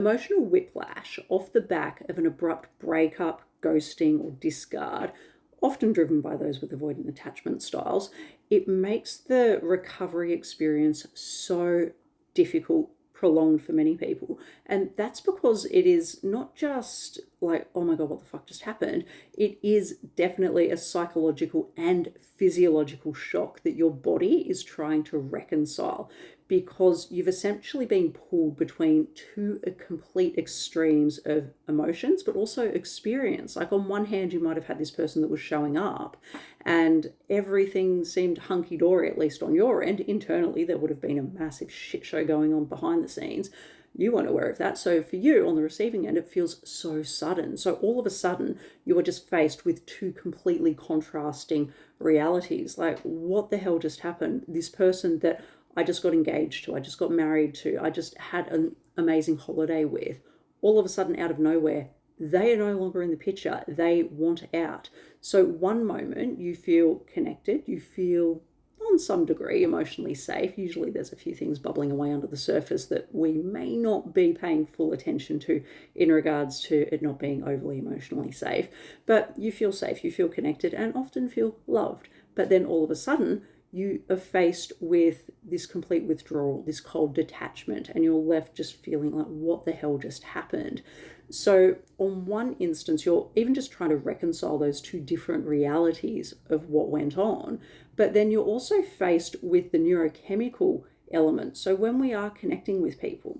Emotional whiplash off the back of an abrupt breakup, ghosting, or discard, often driven by those with avoidant attachment styles, it makes the recovery experience so difficult, prolonged for many people. And that's because it is not just like, oh my God, what the fuck just happened? It is definitely a psychological and physiological shock that your body is trying to reconcile, because you've essentially been pulled between two complete extremes of emotions, but also experience. Like, on one hand, you might have had this person that was showing up and everything seemed hunky-dory, at least on your end. Internally, there would have been a massive shit show going on behind the scenes. You weren't aware of that. So for you, on the receiving end, it feels so sudden. So all of a sudden, you are just faced with two completely contrasting realities. Like, what the hell just happened? This person that I just got engaged to, I just got married to, I just had an amazing holiday with, all of a sudden, out of nowhere, they are no longer in the picture. They want out. So one moment you feel connected, you feel on some degree emotionally safe. Usually there's a few things bubbling away under the surface that we may not be paying full attention to in regards to it not being overly emotionally safe. But you feel safe, you feel connected, and often feel loved. But then all of a sudden, you are faced with this complete withdrawal, this cold detachment, and you're left just feeling like, what the hell just happened? So on one instance, you're even just trying to reconcile those two different realities of what went on, but then you're also faced with the neurochemical element. So when we are connecting with people,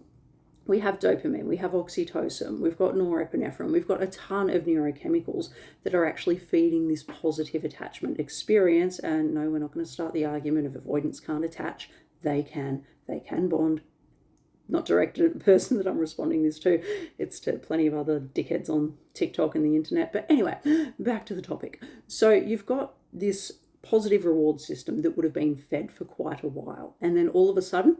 we have dopamine, we have oxytocin, we've got norepinephrine, we've got a ton of neurochemicals that are actually feeding this positive attachment experience. And no, we're not going to start the argument of avoidance can't attach. They can bond. Not directed at the person that I'm responding this to. It's to plenty of other dickheads on TikTok and the internet. But anyway, back to the topic. So you've got this positive reward system that would have been fed for quite a while. And then all of a sudden,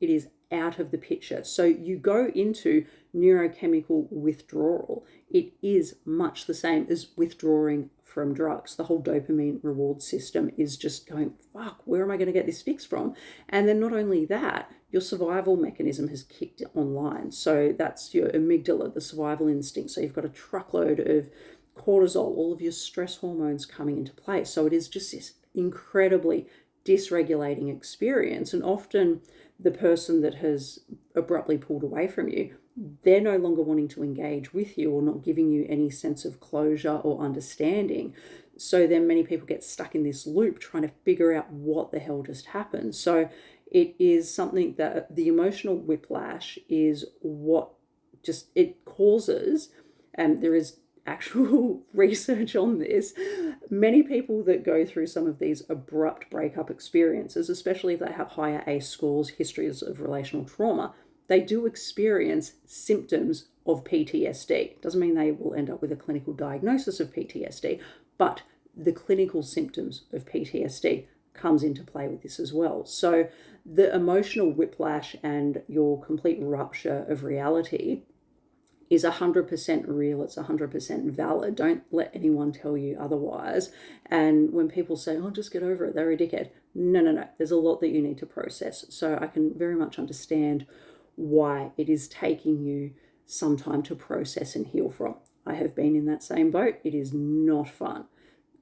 it is out of the picture. So you go into neurochemical withdrawal. It is much the same as withdrawing from drugs. The whole dopamine reward system is just going, fuck, where am I going to get this fix from? And then not only that, your survival mechanism has kicked online. So that's your amygdala, the survival instinct. So you've got a truckload of cortisol, all of your stress hormones coming into play. So it is just this incredibly dysregulating experience. And often the person that has abruptly pulled away from you, they're no longer wanting to engage with you or not giving you any sense of closure or understanding. So then many people get stuck in this loop trying to figure out what the hell just happened. So it is something that the emotional whiplash is what just it causes. And there is actual research on this. Many people that go through some of these abrupt breakup experiences, especially if they have higher ACE scores, histories of relational trauma, they do experience symptoms of PTSD. Doesn't mean they will end up with a clinical diagnosis of PTSD, but the clinical symptoms of PTSD comes into play with this as well. So the emotional whiplash and your complete rupture of reality is 100% real. It's 100% valid. Don't let anyone tell you otherwise. And when people say, oh, just get over it, they're a dickhead. No. There's a lot that you need to process. So I can very much understand why it is taking you some time to process and heal from. I have been in that same boat. It is not fun.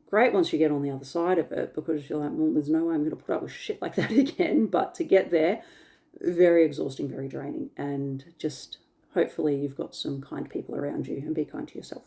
Great once you get on the other side of it, because you're like, well, there's no way I'm going to put up with shit like that again. But to get there, very exhausting, very draining, and just hopefully you've got some kind people around you, and be kind to yourself.